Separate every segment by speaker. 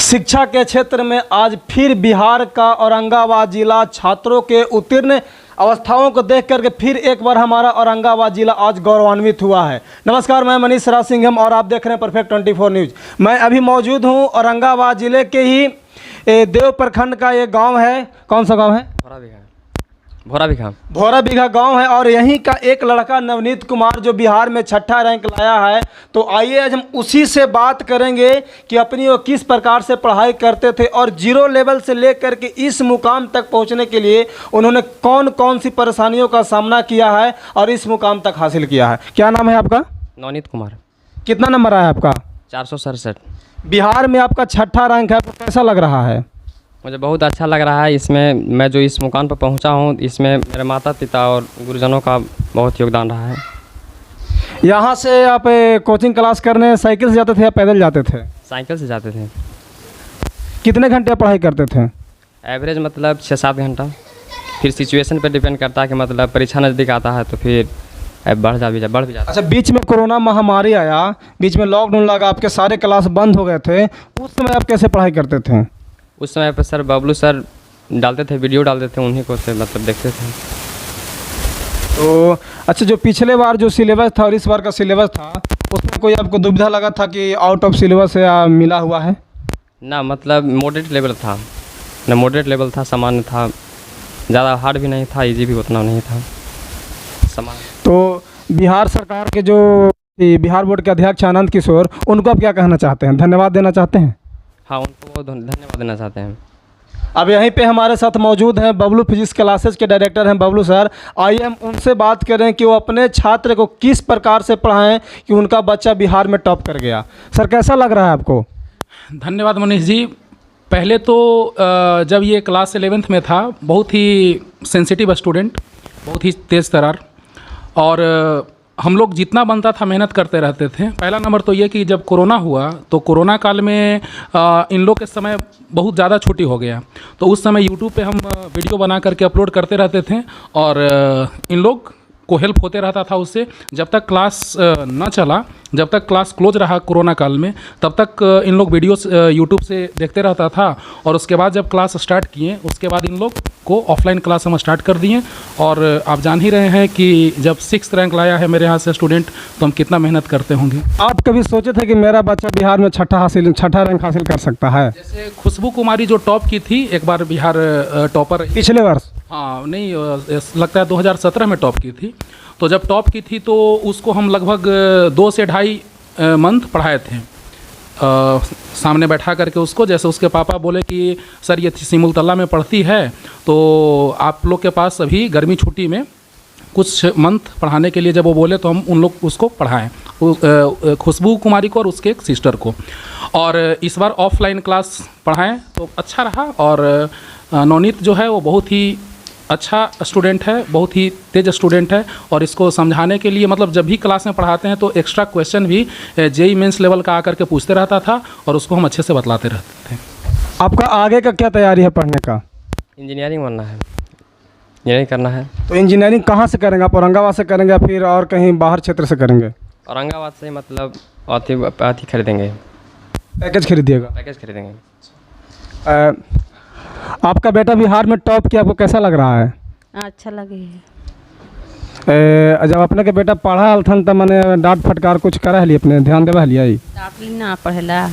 Speaker 1: शिक्षा के क्षेत्र में आज फिर बिहार का औरंगाबाद जिला छात्रों के उत्तीर्ण अवस्थाओं को देख करके फिर एक बार हमारा औरंगाबाद जिला आज गौरवान्वित हुआ है। नमस्कार, मैं मनीष राजसिंघम और आप देख रहे हैं परफेक्ट 24 न्यूज़। मैं अभी मौजूद हूं औरंगाबाद जिले के ही देव प्रखंड का ये गांव है। कौन सा गांव है? भोरा बिघा गांव है और यहीं का एक लड़का नवनीत कुमार जो बिहार में छठा रैंक लाया है। तो आइए आज हम उसी से बात करेंगे कि अपनी वो किस प्रकार से पढ़ाई करते थे और जीरो लेवल से लेकर के इस मुकाम तक पहुंचने के लिए उन्होंने कौन कौन सी परेशानियों का सामना किया है और इस मुकाम तक हासिल किया है। क्या नाम है आपका?
Speaker 2: नवनीत कुमार।
Speaker 1: कितना नंबर आया आपका?
Speaker 2: 467।
Speaker 1: बिहार में आपका छठा रैंक है, आपको कैसा लग रहा है?
Speaker 2: मुझे बहुत अच्छा लग रहा है। इसमें मैं जो इस मुकाम पर पहुंचा हूं, इसमें मेरे माता पिता और गुरुजनों का बहुत योगदान रहा है।
Speaker 1: यहाँ से आप कोचिंग क्लास करने साइकिल से जाते थे या पैदल जाते थे?
Speaker 2: साइकिल से जाते थे।
Speaker 1: कितने घंटे पढ़ाई करते थे?
Speaker 2: एवरेज मतलब 6-7 घंटा। फिर सिचुएशन पर डिपेंड करता है कि मतलब परीक्षा नज़दीक आता है तो फिर बढ़ भी जाता।
Speaker 1: अच्छा, बीच में कोरोना महामारी आया, बीच में लॉकडाउन लगा, आपके सारे क्लास बंद हो गए थे, उस समय आप कैसे पढ़ाई करते थे?
Speaker 2: उस समय पर सर बबलू सर डालते थे, वीडियो डालते थे, उन्हीं को से मतलब देखते थे।
Speaker 1: तो अच्छा, जो पिछले बार जो सिलेबस था और इस बार का सिलेबस था, उसमें कोई आपको दुविधा लगा था कि आउट ऑफ सिलेबस मिला हुआ है?
Speaker 2: ना, मतलब मॉडरेट लेवल था, ना मॉडरेट लेवल था, सामान्य था, ज़्यादा हार्ड भी नहीं था, इजी भी उतना नहीं था, सामान्य।
Speaker 1: तो बिहार सरकार के जो बिहार बोर्ड के अध्यक्ष आनंद किशोर, उनको आप क्या कहना चाहते हैं? धन्यवाद देना चाहते हैं?
Speaker 2: हाँ, उनको धन्यवाद देना चाहते हैं।
Speaker 1: अब यहीं पे हमारे साथ मौजूद हैं बबलू फिजिक्स क्लासेस के डायरेक्टर हैं बबलू सर। आइए हम उनसे बात करें कि वो अपने छात्र को किस प्रकार से पढ़ाएं कि उनका बच्चा बिहार में टॉप कर गया। सर, कैसा लग रहा है आपको?
Speaker 3: धन्यवाद मनीष जी। पहले तो जब ये क्लास 11th में था, बहुत ही सेंसिटिव स्टूडेंट, बहुत ही तेज़ तर्रार, और हम लोग जितना बनता था मेहनत करते रहते थे। पहला नंबर तो ये कि जब कोरोना हुआ तो कोरोना काल में इन लोग के समय बहुत ज़्यादा छुट्टी हो गया, तो उस समय यूट्यूब पे हम वीडियो बना करके अपलोड करते रहते थे और इन लोग को हेल्प होते रहता था उससे। जब तक क्लास न चला, जब तक क्लास क्लोज रहा कोरोना काल में, तब तक इन लोग वीडियोस यूट्यूब से देखते रहता था। और उसके बाद जब क्लास स्टार्ट किए, उसके बाद इन लोग को ऑफलाइन क्लास हम स्टार्ट कर दिए। और आप जान ही रहे हैं कि जब 6th रैंक लाया है मेरे यहाँ से स्टूडेंट, तो हम कितना मेहनत करते होंगे।
Speaker 1: आप कभी सोचे थे कि मेरा बच्चा बिहार में छठा रैंक हासिल कर सकता है?
Speaker 3: जैसे खुशबू कुमारी जो टॉप की थी, एक बार बिहार टॉपर
Speaker 1: पिछले वर्ष,
Speaker 3: हाँ नहीं, लगता है 2017 में टॉप की थी। तो जब टॉप की थी तो उसको हम लगभग 2 से ढाई मंथ पढ़ाए थे, सामने बैठा करके उसको। जैसे उसके पापा बोले कि सर ये सिमुलतला में पढ़ती है, तो आप लोग के पास अभी गर्मी छुट्टी में कुछ मंथ पढ़ाने के लिए जब वो बोले, तो हम उन लोग उसको पढ़ाएं, खुशबू कुमारी को और उसके एक सिस्टर को। और इस बार ऑफलाइन क्लास पढ़ाएं तो अच्छा रहा। और नवनीत जो है वो बहुत ही अच्छा स्टूडेंट है, बहुत ही तेज स्टूडेंट है। और इसको समझाने के लिए, मतलब जब भी क्लास में पढ़ाते हैं तो एक्स्ट्रा क्वेश्चन भी जेईई मेंस लेवल का आकर के पूछते रहता था और उसको हम अच्छे से बतलाते रहते थे।
Speaker 1: आपका आगे का क्या तैयारी है पढ़ने का?
Speaker 2: इंजीनियरिंग बनना है, इंजीनियरिंग करना है।
Speaker 1: तो इंजीनियरिंग कहाँ से करेंगे आप? औरंगाबाद से करेंगे या फिर और कहीं बाहर क्षेत्र से करेंगे?
Speaker 2: औरंगाबाद से मतलब अति खरीदेंगे,
Speaker 1: पैकेज खरीदिएगा?
Speaker 2: पैकेज खरीदेंगे।
Speaker 1: आपका बेटा बिहार में टॉप किया, आपको कैसा लग रहा है?
Speaker 4: अच्छा लगे है।
Speaker 1: जब अपने के बेटा पढ़ा हलथन तो मैंने डांट फटकार कुछ करा है, अपने ध्यान देवा लिया?
Speaker 4: डांट ना पढ़ेला,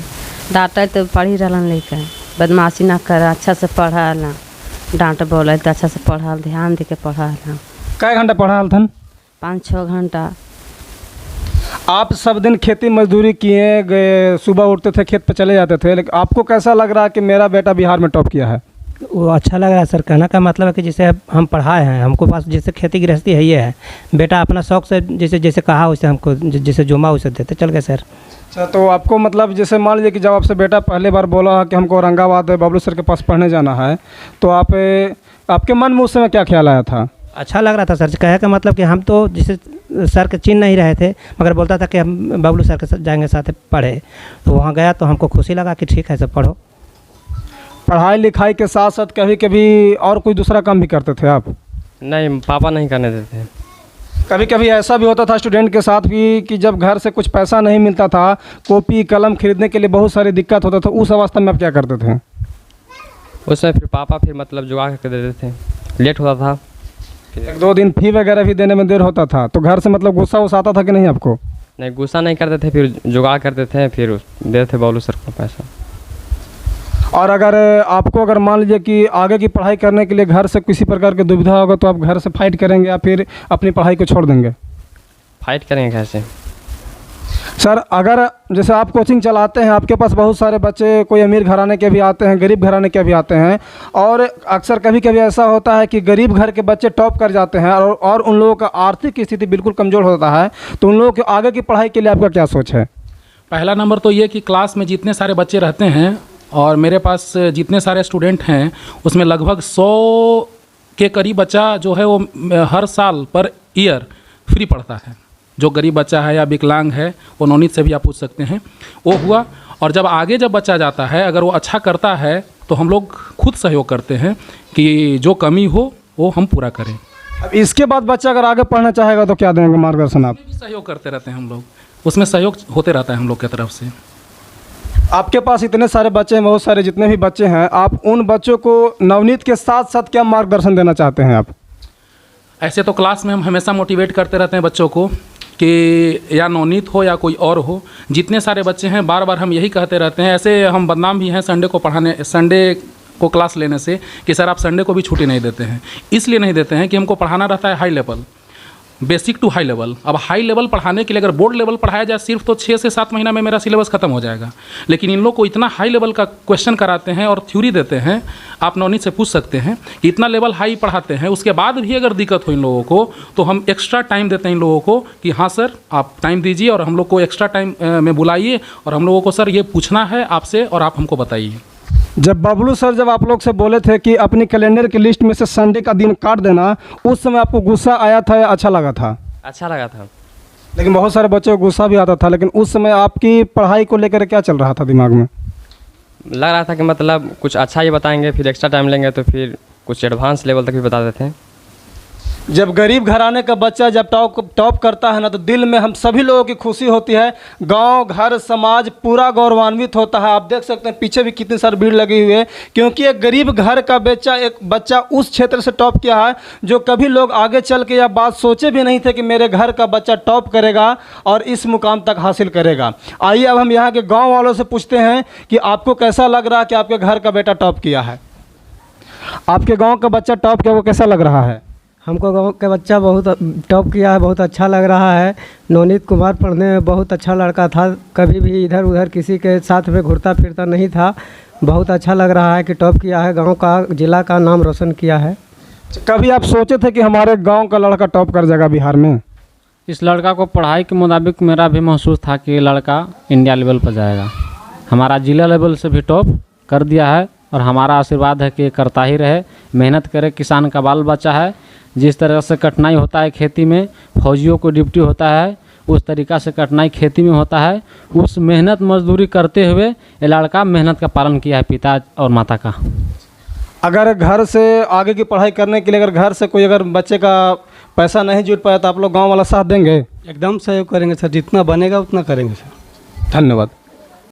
Speaker 4: डांटे तो पढ़ी रहलन, लेकिन बदमाशी ना कर, अच्छा से पढ़ा, डांट बोले तो अच्छा से पढ़ा, ध्यान दे के पढ़ा।
Speaker 1: कै घंटा पढ़ा हलथन?
Speaker 4: 5-6 घंटा।
Speaker 1: आप सब दिन खेती मजदूरी किए गए, सुबह उठते थे खेत पर चले जाते थे, लेकिन आपको कैसा लग रहा है कि मेरा बेटा बिहार में टॉप किया है?
Speaker 5: वो अच्छा लग रहा है सर। कहने का मतलब है कि जैसे हम पढ़ाए हैं, हमको पास जैसे खेती गृहस्थी है ये है, बेटा अपना शौक से जैसे जैसे कहा वैसे हमको जैसे जुमा वैसे देते चल गए सर।
Speaker 1: अच्छा, तो आपको मतलब जैसे मान लीजिए कि जब आपसे बेटा पहले बार बोला कि हमको औरंगाबाद बबलू सर के पास पढ़ने जाना है, तो आपके मन में उस समय क्या ख्याल आया था?
Speaker 5: अच्छा लग रहा था सर। कहे का मतलब कि हम तो जैसे सर के चिन्ह नहीं रहे थे, मगर बोलता था कि हम बबलू सर के साथ जाएंगे, साथ पढ़े। तो वहाँ गया तो हमको खुशी लगा कि ठीक है सब पढ़ो।
Speaker 1: पढ़ाई लिखाई के साथ साथ कभी कभी और कोई दूसरा काम भी करते थे आप?
Speaker 2: नहीं, पापा नहीं करने देते।
Speaker 1: कभी कभी ऐसा भी होता था स्टूडेंट के साथ भी कि जब घर से कुछ पैसा नहीं मिलता था, कॉपी कलम खरीदने के लिए बहुत सारी दिक्कत होता था, उस अवस्था में आप क्या करते थे?
Speaker 2: उसमें फिर पापा फिर मतलब जुगाड़ करके दे देते थे, लेट होता था।
Speaker 1: 1-2 दिन फी वगैरह भी देने में देर होता था, तो घर से मतलब गुस्सा वुस्सा आता था कि नहीं आपको?
Speaker 2: नहीं, गुस्सा नहीं करते थे, फिर जुगाड़ करते थे, फिर देते थे बबलू सर को पैसा।
Speaker 1: और अगर मान लीजिए कि आगे की पढ़ाई करने के लिए घर से किसी प्रकार की दुविधा होगा तो आप घर से फाइट करेंगे या फिर अपनी पढ़ाई को छोड़ देंगे?
Speaker 2: फाइट करेंगे कैसे?
Speaker 1: सर, अगर जैसे आप कोचिंग चलाते हैं, आपके पास बहुत सारे बच्चे कोई अमीर घराने के भी आते हैं, गरीब घराने के भी आते हैं, और अक्सर कभी कभी ऐसा होता है कि गरीब घर के बच्चे टॉप कर जाते हैं और उन लोगों का आर्थिक स्थिति बिल्कुल कमज़ोर होता है, तो उन लोगों के आगे की पढ़ाई के लिए आपका क्या सोच है?
Speaker 3: पहला नंबर तो ये कि क्लास में जितने सारे बच्चे रहते हैं और मेरे पास जितने सारे स्टूडेंट हैं उसमें लगभग 100 के करीब बच्चा जो है वो हर साल पर ईयर फ्री पढ़ता है। जो गरीब बच्चा है या विकलांग है वो नवनीत से भी आप पूछ सकते हैं, वो हुआ। और जब आगे जब बच्चा जाता है, अगर वो अच्छा करता है तो हम लोग खुद सहयोग करते हैं कि जो कमी हो वो हम पूरा करें।
Speaker 1: अब इसके बाद बच्चा अगर आगे पढ़ना चाहेगा तो क्या देंगे मार्गदर्शन आप?
Speaker 3: भी सहयोग करते रहते हैं हम लोग, उसमें सहयोग होते रहता है हम लोग की तरफ से।
Speaker 1: आपके पास इतने सारे बच्चे हैं, बहुत सारे जितने भी बच्चे हैं, आप उन बच्चों को नवनीत के साथ साथ क्या मार्गदर्शन देना चाहते हैं आप?
Speaker 3: ऐसे तो क्लास में हम हमेशा मोटिवेट करते रहते हैं बच्चों को कि या नवनीत हो या कोई और हो, जितने सारे बच्चे हैं बार बार हम यही कहते रहते हैं। ऐसे हम बदनाम भी हैं संडे को क्लास लेने से कि सर आप संडे को भी छुट्टी नहीं देते हैं। इसलिए नहीं देते हैं कि हमको पढ़ाना रहता है high level, basic to high level. अब हाई लेवल पढ़ाने के लिए अगर बोर्ड लेवल पढ़ाया जाए सिर्फ तो 6 से 7 महीना में मेरा सिलेबस खत्म हो जाएगा, लेकिन इन लोग को इतना हाई लेवल का क्वेश्चन कराते हैं और थ्योरी देते हैं। आप नवनीत से पूछ सकते हैं कि इतना लेवल हाई पढ़ाते हैं, उसके बाद भी अगर दिक्कत हो इन लोगों को तो हम एक्स्ट्रा टाइम देते हैं इन लोगों को कि हाँ सर आप टाइम दीजिए और हम लोग को एक्स्ट्रा टाइम में बुलाइए और हम लोगों को सर ये पूछना है आपसे और आप हमको बताइए।
Speaker 1: जब बबलू सर जब आप लोग से बोले थे कि अपनी कैलेंडर की लिस्ट में से संडे का दिन काट देना, उस समय आपको गुस्सा आया था या अच्छा लगा था?
Speaker 2: अच्छा लगा था।
Speaker 1: लेकिन बहुत सारे बच्चों को गुस्सा भी आता था, लेकिन उस समय आपकी पढ़ाई को लेकर क्या चल रहा था दिमाग में?
Speaker 2: लग रहा था कि मतलब कुछ अच्छा ही बताएंगे, फिर एक्स्ट्रा टाइम लेंगे तो फिर कुछ एडवांस लेवल तक भी बता देते हैं।
Speaker 1: जब गरीब घराने का बच्चा जब टॉप करता है ना, तो दिल में हम सभी लोगों की खुशी होती है, गांव घर समाज पूरा गौरवान्वित होता है। आप देख सकते हैं पीछे भी कितनी सारी भीड़ लगी हुई है, क्योंकि एक गरीब घर का एक बच्चा उस क्षेत्र से टॉप किया है जो कभी लोग आगे चल के यह बात सोचे भी नहीं थे कि मेरे घर का बच्चा टॉप करेगा और इस मुकाम तक हासिल करेगा। आइए अब हम यहाँ के गाँव वालों से पूछते हैं कि आपको कैसा लग रहा है कि आपके घर का बेटा टॉप किया है? आपके गाँव का बच्चा टॉप किया, वो कैसा लग रहा है?
Speaker 5: हमको गाँव के बच्चा बहुत टॉप किया है, बहुत अच्छा लग रहा है। नवनीत कुमार पढ़ने में बहुत अच्छा लड़का था, कभी भी इधर उधर किसी के साथ में घुरता फिरता नहीं था। बहुत अच्छा लग रहा है कि टॉप किया है, गांव का ज़िला का नाम रोशन किया है।
Speaker 1: कभी आप सोचे थे कि हमारे गांव का लड़का टॉप कर जाएगा बिहार में?
Speaker 6: इस लड़का को पढ़ाई के मुताबिक मेरा भी महसूस था कि लड़का इंडिया लेवल पर जाएगा। हमारा ज़िला लेवल से भी टॉप कर दिया है और हमारा आशीर्वाद है कि करता ही रहे, मेहनत करे। किसान का बाल बच्चा है, जिस तरह से कठिनाई होता है खेती में, फौजियों को ड्यूटी होता है, उस तरीक़ा से कठिनाई खेती में होता है। उस मेहनत मजदूरी करते हुए ये लड़का मेहनत का पालन किया है पिता और माता का।
Speaker 1: अगर घर से आगे की पढ़ाई करने के लिए अगर घर से कोई अगर बच्चे का पैसा नहीं जुट पाया तो आप लोग गांव वाला साथ देंगे?
Speaker 5: एकदम सहयोग करेंगे सर, जितना बनेगा उतना करेंगे सर।
Speaker 1: धन्यवाद।